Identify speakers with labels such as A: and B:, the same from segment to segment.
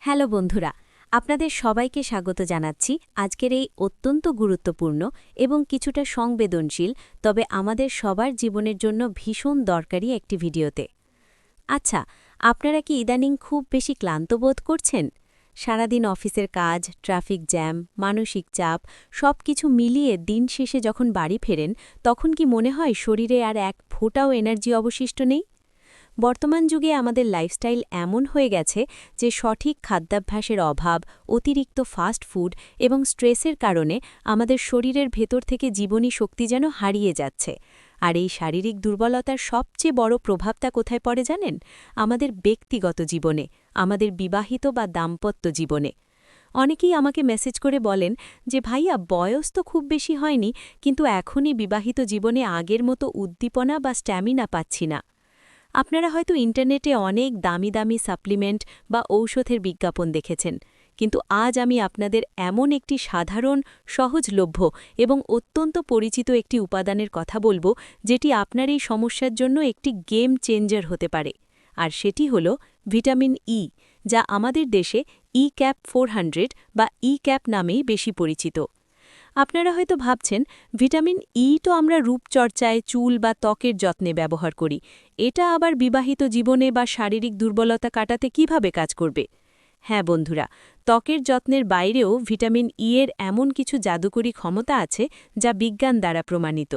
A: Hello বন্ধুরা, আপনাদের সবাইকে স্বাগত জানাচ্ছি আজকের এই অত্যন্ত গুরুত্বপূর্ণ এবং কিছুটা সংবেদনশীল তবে আমাদের সবার জীবনের জন্য ভীষণ দরকারি একটি ভিডিওতে। আচ্ছা, আপনারা কি ইদানিং খুব বেশি ক্লান্ত বোধ করছেন? সারাদিন অফিসের কাজ, ট্রাফিক জ্যাম, মানসিক চাপ সবকিছু মিলিয়ে দিন শেষে যখন বাড়ি ফেরেন তখন কি মনে হয় শরীরে আর এক ফোঁটাও এনার্জি অবশিষ্ট নেই? বর্তমান যুগে আমাদের লাইফস্টাইল এমন হয়ে গেছে যে সঠিক খাদ্যাভ্যাসের অভাব, অতিরিক্ত ফাস্ট ফুড এবং স্ট্রেসের কারণে আমাদের শরীরের ভেতর থেকে জীবনী শক্তি যেন হারিয়ে যাচ্ছে। আর এই শারীরিক দুর্বলতার সবচেয়ে বড় প্রভাবটা কোথায় পড়ে জানেন? আমাদের ব্যক্তিগত জীবনে, আমাদের বিবাহিত বা দাম্পত্য জীবনে। অনেকেই আমাকে মেসেজ করে বলেন যে ভাইয়া, বয়স তো খুব বেশি হয়নি, কিন্তু এখনই বিবাহিত জীবনে আগের মতো উদ্দীপনা বা স্ট্যামিনা পাচ্ছি না। আপনারা হয়তো ইন্টারনেটে অনেক দামি দামি সাপ্লিমেন্ট বা ঔষধের বিজ্ঞাপন দেখেছেন, কিন্তু আজ আমি আপনাদের এমন একটি সাধারণ, সহজলভ্য এবং অত্যন্ত পরিচিত একটি উপাদানের কথা বলবো যেটি আপনার এই সমস্যার জন্য একটি গেম চেঞ্জার হতে পারে। আর সেটি হল ভিটামিন ই, যা আমাদের দেশে ই-ক্যাপ 400 বা ই-ক্যাপ নামেই বেশি পরিচিত। আপনারা হয়তো ভাবছেন, ভিটামিন ই তো আমরা রূপচর্চায়, চুল বা ত্বকের যত্নে ব্যবহার করি, এটা আবার বিবাহিত জীবনে বা শারীরিক দুর্বলতা কাটাতে কিভাবে কাজ করবে? হ্যাঁ বন্ধুরা, ত্বকের যত্নের বাইরেও ভিটামিন ই এর এমন কিছু জাদুকরী ক্ষমতা আছে যা বিজ্ঞান দ্বারা প্রমাণিত।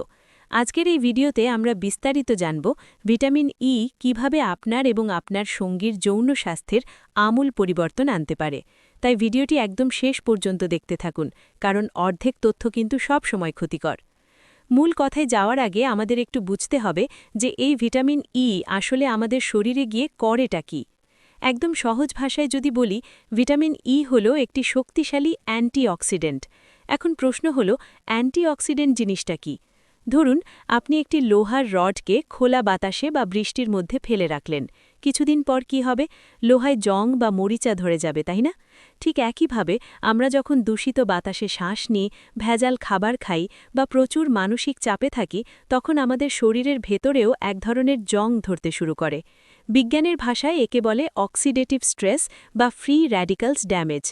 A: আজকের এই ভিডিওতে আমরা বিস্তারিত জানব ভিটামিন ই কিভাবে আপনার এবং আপনার সঙ্গীর যৌন স্বাস্থ্যের আমূল পরিবর্তন আনতে পারে। তাই ভিডিওটি একদম শেষ পর্যন্ত দেখতে থাকুন, কারণ অর্ধেক তথ্য কিন্তু সব সময় ক্ষতিকর। মূল কথায় যাওয়ার আগে আমাদের একটু বুঝতে হবে যে এই ভিটামিন ই আসলে আমাদের শরীরে গিয়ে করেটা কি। একদম সহজ ভাষায় যদি বলি, ভিটামিন ই হল একটি শক্তিশালী অ্যান্টিঅক্সিডেন্ট। এখন প্রশ্ন হল, অ্যান্টিঅক্সিডেন্ট জিনিসটা কি? ধরুন, আপনি একটি লোহার রডকে খোলা বাতাসে বা বৃষ্টির মধ্যে ফেলে রাখলেন। কিছুদিন পর কি হবে? লোহায় জং বা মরিচা ধরে যাবে, তাই না? ঠিক একইভাবে আমরা যখন দূষিত বাতাসে শ্বাস নিই, ভেজাল খাবার খাই বা প্রচুর মানসিক চাপে থাকি, তখন আমাদের শরীরের ভেতরেও এক ধরনের জং ধরতে শুরু করে। বিজ্ঞানের ভাষায় একে বলে অক্সিডেটিভ স্ট্রেস বা ফ্রি র্যাডিক্যালস ড্যামেজ।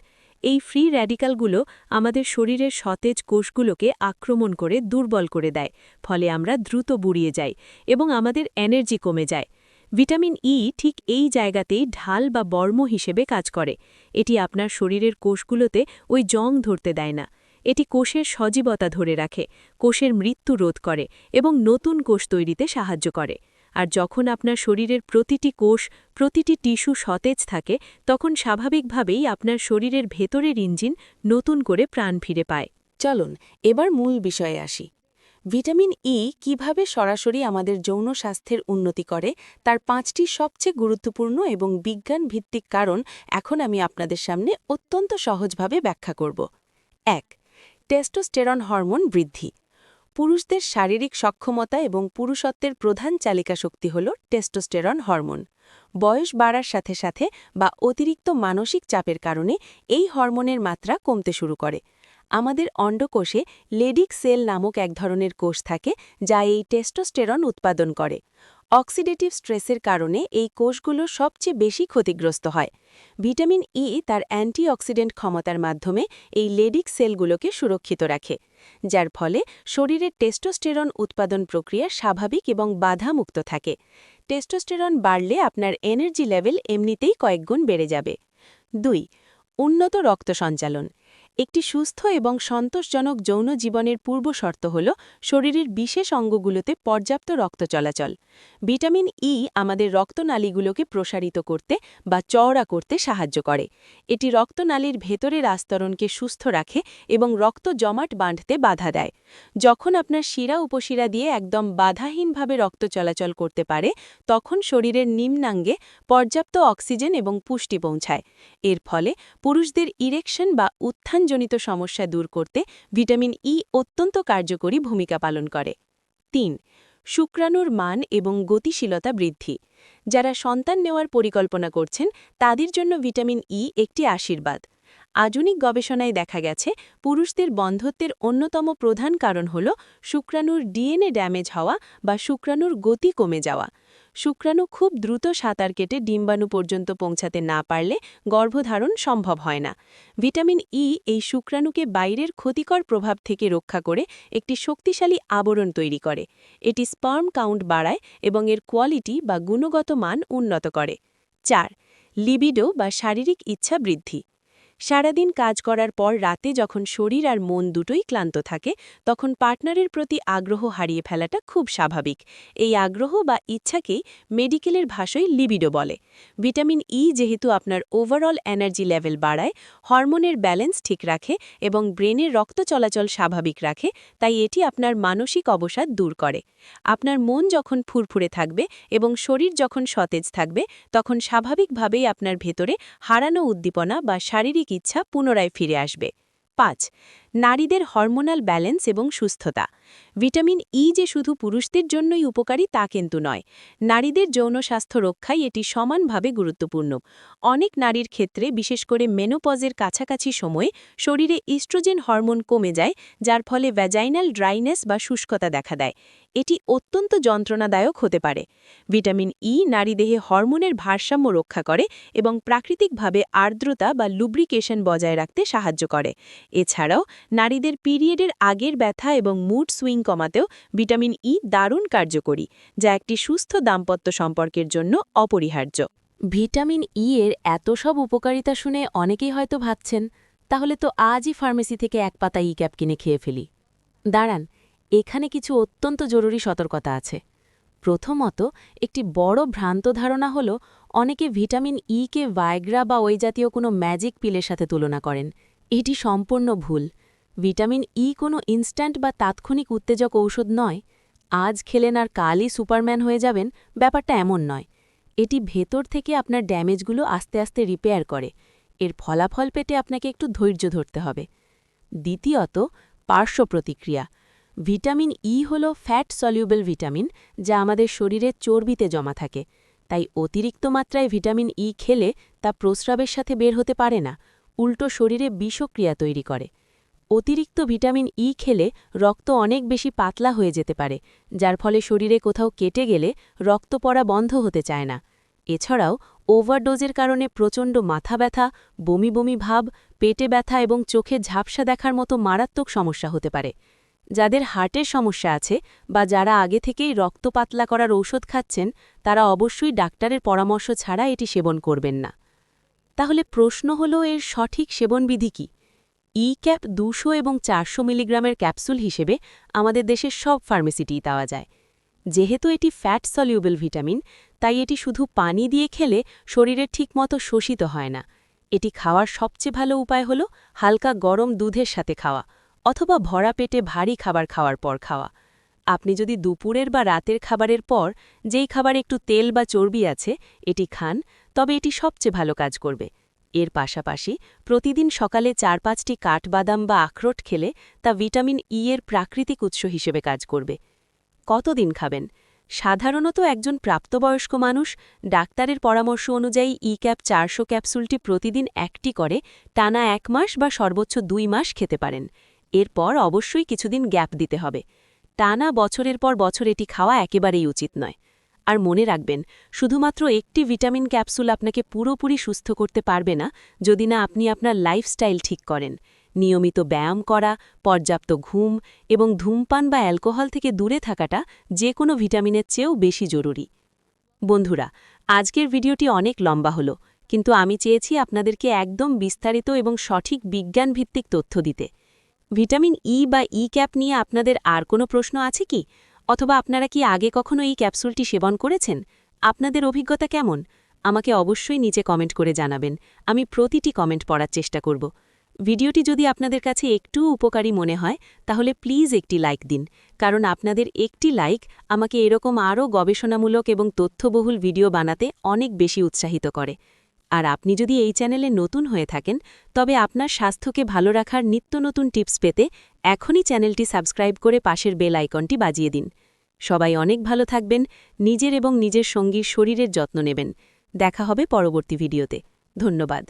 A: এই ফ্রি র্যাডিক্যালগুলো আমাদের শরীরের সতেজ কোষগুলোকে আক্রমণ করে দুর্বল করে দেয়, ফলে আমরা দ্রুত বুড়িয়ে যাই এবং আমাদের এনার্জি কমে যায়। ভিটামিন ই ঠিক এই জায়গাতেই ঢাল বা বর্ম হিসেবে কাজ করে। এটি আপনার শরীরের কোষগুলোতে ওই জং ধরতে দেয় না। এটি কোষের সজীবতা ধরে রাখে, কোষের মৃত্যু রোধ করে এবং নতুন কোষ তৈরিতে সাহায্য করে। আর যখন আপনার শরীরের প্রতিটি কোষ, প্রতিটি টিস্যু সতেজ থাকে, তখন স্বাভাবিকভাবেই আপনার শরীরের ভেতরের ইঞ্জিন নতুন করে প্রাণ ফিরে পায়।
B: চলুন এবার মূল বিষয়ে আসি। ভিটামিন ই কিভাবে সরাসরি আমাদের যৌন স্বাস্থ্যের উন্নতি করে তার 5টি সবচেয়ে গুরুত্বপূর্ণ এবং বিজ্ঞান ভিত্তিক কারণ এখন আমি আপনাদের সামনে অত্যন্ত সহজভাবে ব্যাখ্যা করব। 1. টেস্টোস্টেরন হরমোন বৃদ্ধি। পুরুষদের শারীরিক সক্ষমতা এবং পুরুষত্বের প্রধান চালিকা শক্তি হল টেস্টোস্টেরন হরমোন। বয়স বাড়ার সাথে সাথে বা অতিরিক্ত মানসিক চাপের কারণে এই হরমোনের মাত্রা কমতে শুরু করে। আমাদের অন্ডকোষে লেডিক সেল নামক এক ধরনের কোষ থাকে যা এই টেস্টোস্টেরন উৎপাদন করে। অক্সিডেটিভ স্ট্রেসের কারণে এই কোষগুলো সবচেয়ে বেশি ক্ষতিগ্রস্ত হয়। ভিটামিন ই তার অ্যান্টিঅক্সিডেন্ট ক্ষমতার মাধ্যমে এই লেডিক সেলগুলোকে সুরক্ষিত রাখে, যার ফলে শরীরের টেস্টোস্টেরন উৎপাদন প্রক্রিয়া স্বাভাবিক এবং বাধামুক্ত থাকে। টেস্টোস্টেরন বাড়লে আপনার এনার্জি লেভেল এমনিতেই কয়েকগুণ বেড়ে যাবে। 2. উন্নত রক্ত সঞ্চালন। একটি সুস্থ এবং সন্তোষজনক যৌন জীবনের পূর্বশর্ত হল শরীরের বিশেষ অঙ্গগুলোতে পর্যাপ্ত রক্ত চলাচল। ভিটামিন ই আমাদের রক্তনালীগুলোকে প্রসারিত করতে বা চওড়া করতে সাহায্য করে। এটি রক্তনালীর ভেতরের আস্তরণকে সুস্থ রাখে এবং রক্ত জমাট বাঁধতে বাধা দেয়। যখন আপনার শিরা উপশিরা দিয়ে একদম বাধাহীনভাবে রক্ত চলাচল করতে পারে, তখন শরীরের নিম্নাঙ্গে পর্যাপ্ত অক্সিজেন এবং পুষ্টি পৌঁছায়। এর ফলে পুরুষদের ইরেকশন বা উত্থানজনিত সমস্যা দূর করতে ভিটামিন ই অত্যন্ত কার্যকরী ভূমিকা পালন করে। 3. শুক্রাণুর মান এবং গতিশীলতা বৃদ্ধি। যারা সন্তান নেওয়ার পরিকল্পনা করছেন তাদের জন্য ভিটামিন ই একটি আশীর্বাদ। আধুনিক গবেষণায় দেখা গেছে, পুরুষদের বন্ধ্যত্বের অন্যতম প্রধান কারণ হল শুক্রাণুর ডিএনএ ড্যামেজ হওয়া বা শুক্রাণুর গতি কমে যাওয়া। শুক্রাণু খুব দ্রুত সাঁতার কেটে ডিম্বাণু পর্যন্ত পৌঁছাতে না পারলে গর্ভধারণ সম্ভব হয় না। ভিটামিন ই এই শুক্রাণুকে বাইরের ক্ষতিকর প্রভাব থেকে রক্ষা করে একটি শক্তিশালী আবরণ তৈরি করে। এটি স্পার্ম কাউন্ট বাড়ায় এবং এর কোয়ালিটি বা গুণগত মান উন্নত করে। 4. লিবিডো বা শারীরিক ইচ্ছা বৃদ্ধি। সারাদিন কাজ করার পর রাতে যখন শরীর আর মন দুটোই ক্লান্ত থাকে, তখন পার্টনারের প্রতি আগ্রহ হারিয়ে ফেলাটা খুব স্বাভাবিক। এই আগ্রহ বা ইচ্ছাকেই মেডিকেলের ভাষায় লিবিডো বলে। ভিটামিন ই যেহেতু আপনার ওভারঅল এনার্জি লেভেল বাড়ায়, হরমোনের ব্যালেন্স ঠিক রাখে এবং ব্রেনের রক্ত চলাচল স্বাভাবিক রাখে, তাই এটি আপনার মানসিক অবসাদ দূর করে। আপনার মন যখন ফুরফুরে থাকবে এবং শরীর যখন সতেজ থাকবে, তখন স্বাভাবিকভাবেই আপনার ভেতরে হারানো উদ্দীপনা বা শারীরিক ইচ্ছা পুনরায় ফিরে আসবে। 5. নারীদের হরমোনাল ব্যালেন্স এবং সুস্থতা। ভিটামিন ই যে শুধু পুরুষদের জন্যই উপকারী তা কিন্তু নয়। নারীদের যৌন স্বাস্থ্য রক্ষায় এটি সমানভাবে গুরুত্বপূর্ণ। অনেক নারীর ক্ষেত্রে, বিশেষ করে মেনোপজের কাছাকাছি সময়ে, শরীরে ইস্ট্রোজেন হরমোন কমে যায়, যার ফলে ভ্যাজাইনাল ড্রাইনেস বা শুষ্কতা দেখা দেয়। এটি অত্যন্ত যন্ত্রণাদায়ক হতে পারে। ভিটামিন ই নারীদেহে হরমোনের ভারসাম্য রক্ষা করে এবং প্রাকৃতিকভাবে আর্দ্রতা বা লুব্রিকেশন বজায় রাখতে সাহায্য করে। এছাড়াও নারীদের পিরিয়ডের আগের ব্যথা এবং মুড সুইং কমাতেও ভিটামিন ই দারুণ কার্যকরী, যা একটি সুস্থ দাম্পত্য সম্পর্কের জন্য অপরিহার্য।
A: ভিটামিন ই এর এত সব উপকারিতা শুনে অনেকেই হয়তো ভাবছেন, তাহলে তো আজই ফার্মেসি থেকে এক পাতা ই ক্যাপ কিনে খেয়ে ফেলি। দাঁড়ান, এখানে কিছু অত্যন্ত জরুরি সতর্কতা আছে। প্রথমত, একটি বড় ভ্রান্ত ধারণা হল অনেকে ভিটামিন ই কে ভায়গ্রা বা ওই জাতীয় কোনো ম্যাজিক পিলের সাথে তুলনা করেন। এটি সম্পূর্ণ ভুল। ভিটামিন ই কোনো ইনস্ট্যান্ট বা তাৎক্ষণিক উত্তেজক ঔষধ নয়। আজ খেলেন আর কালই সুপারম্যান হয়ে যাবেন, ব্যাপারটা এমন নয়। এটি ভেতর থেকে আপনার ড্যামেজগুলো আস্তে আস্তে রিপেয়ার করে। এর ফলাফল পেতে আপনাকে একটু ধৈর্য ধরতে হবে। দ্বিতীয়ত, পার্শ্ব প্রতিক্রিয়া। ভিটামিন ই হল ফ্যাট সলিউবল ভিটামিন, যা আমাদের শরীরে চর্বিতে জমা থাকে। তাই অতিরিক্ত মাত্রায় ভিটামিন ই খেলে তা প্রস্রাবের সাথে বের হতে পারে না, উল্টো শরীরে বিষক্রিয়া তৈরি করে। অতিরিক্ত ভিটামিন ই খেলে রক্ত অনেক বেশি পাতলা হয়ে যেতে পারে, যার ফলে শরীরে কোথাও কেটে গেলে রক্ত পড়া বন্ধ হতে চায় না। এছাড়াও ওভারডোজের কারণে প্রচণ্ড মাথা ব্যথা, বমি বমি ভাব, পেটে ব্যথা এবং চোখে ঝাপসা দেখার মতো মারাত্মক সমস্যা হতে পারে। যাদের হার্টের সমস্যা আছে বা যারা আগে থেকেই রক্ত পাতলা করার ঔষধ খাচ্ছেন, তারা অবশ্যই ডাক্তারের পরামর্শ ছাড়া এটি সেবন করবেন না। তাহলে প্রশ্ন হল, এর সঠিক সেবনবিধি কী? ই ক্যাপ 200 এবং 400 মিলিগ্রামের ক্যাপসুল হিসেবে আমাদের দেশের সব ফার্মেসিতেই পাওয়া যায়। যেহেতু এটি ফ্যাট সলিউবল ভিটামিন, তাই এটি শুধু পানি দিয়ে খেলে শরীরে ঠিকমতো শোষিত হয় না। এটি খাওয়ার সবচেয়ে ভালো উপায় হল হালকা গরম দুধের সাথে খাওয়া অথবা ভরা পেটে ভারী খাবার খাওয়ার পর খাওয়া। আপনি যদি দুপুরের বা রাতের খাবারের পর, যেই খাবারে একটু তেল বা চর্বি আছে, এটি খান, তবে এটি সবচেয়ে ভালো কাজ করবে। এর পাশাপাশি প্রতিদিন সকালে 4-5টি কাঠবাদাম বা আখরোট খেলে তা ভিটামিন ই এর প্রাকৃতিক উৎস হিসেবে কাজ করবে। কতদিন খাবেন? সাধারণত একজন প্রাপ্তবয়স্ক মানুষ ডাক্তারের পরামর্শ অনুযায়ী ই ক্যাপ 400 ক্যাপসুলটি প্রতিদিন একটি করে টানা 1 মাস বা সর্বোচ্চ 2 মাস খেতে পারেন। এরপর অবশ্যই কিছুদিন গ্যাপ দিতে হবে। টানা বছরের পর বছর এটি খাওয়া একেবারেই উচিত নয়। আর মনে রাখবেন, শুধুমাত্র একটি ভিটামিন ক্যাপসুল আপনাকে পুরোপুরি সুস্থ করতে পারবে না যদি না আপনি আপনার লাইফস্টাইল ঠিক করেন। নিয়মিত ব্যায়াম করা, পর্যাপ্ত ঘুম এবং ধূমপান বা অ্যালকোহল থেকে দূরে থাকাটা যে কোনো ভিটামিনের চেয়েও বেশি জরুরি। বন্ধুরা, আজকের ভিডিওটি অনেক লম্বা হলো, কিন্তু আমি চেয়েছি আপনাদেরকে একদম বিস্তারিত এবং সঠিক বিজ্ঞানভিত্তিক তথ্য দিতে। ভিটামিন ই বা ই ক্যাপ নিয়ে আপনাদের আর কোনো প্রশ্ন আছে কি? অথবা আপনারা কি আগে কখনো এই ক্যাপসুলটি সেবন করেছেন? আপনাদের অভিজ্ঞতা কেমন? আমাকে অবশ্যই নিচে কমেন্ট করে জানাবেন। আমি প্রতিটি কমেন্ট পড়ার চেষ্টা করব। ভিডিওটি যদি আপনাদের কাছে একটু উপকারী মনে হয়, তাহলে প্লিজ একটি লাইক দিন, কারণ আপনাদের একটি লাইক আমাকে এরকম আরও গবেষণামূলক এবং তথ্যবহুল ভিডিও বানাতে অনেক বেশি উৎসাহিত করে। আর আপনি যদি এই চ্যানেলে নতুন হয়ে থাকেন, তবে আপনার স্বাস্থ্যকে ভালো রাখার নিত্য নতুন টিপস পেতে এখনই চ্যানেলটি সাবস্ক্রাইব করে পাশের বেল আইকনটি বাজিয়ে দিন। সবাই অনেক ভালো থাকবেন, নিজের এবং নিজের সঙ্গীর শরীরের যত্ন নেবেন। দেখা হবে পরবর্তী ভিডিওতে। ধন্যবাদ।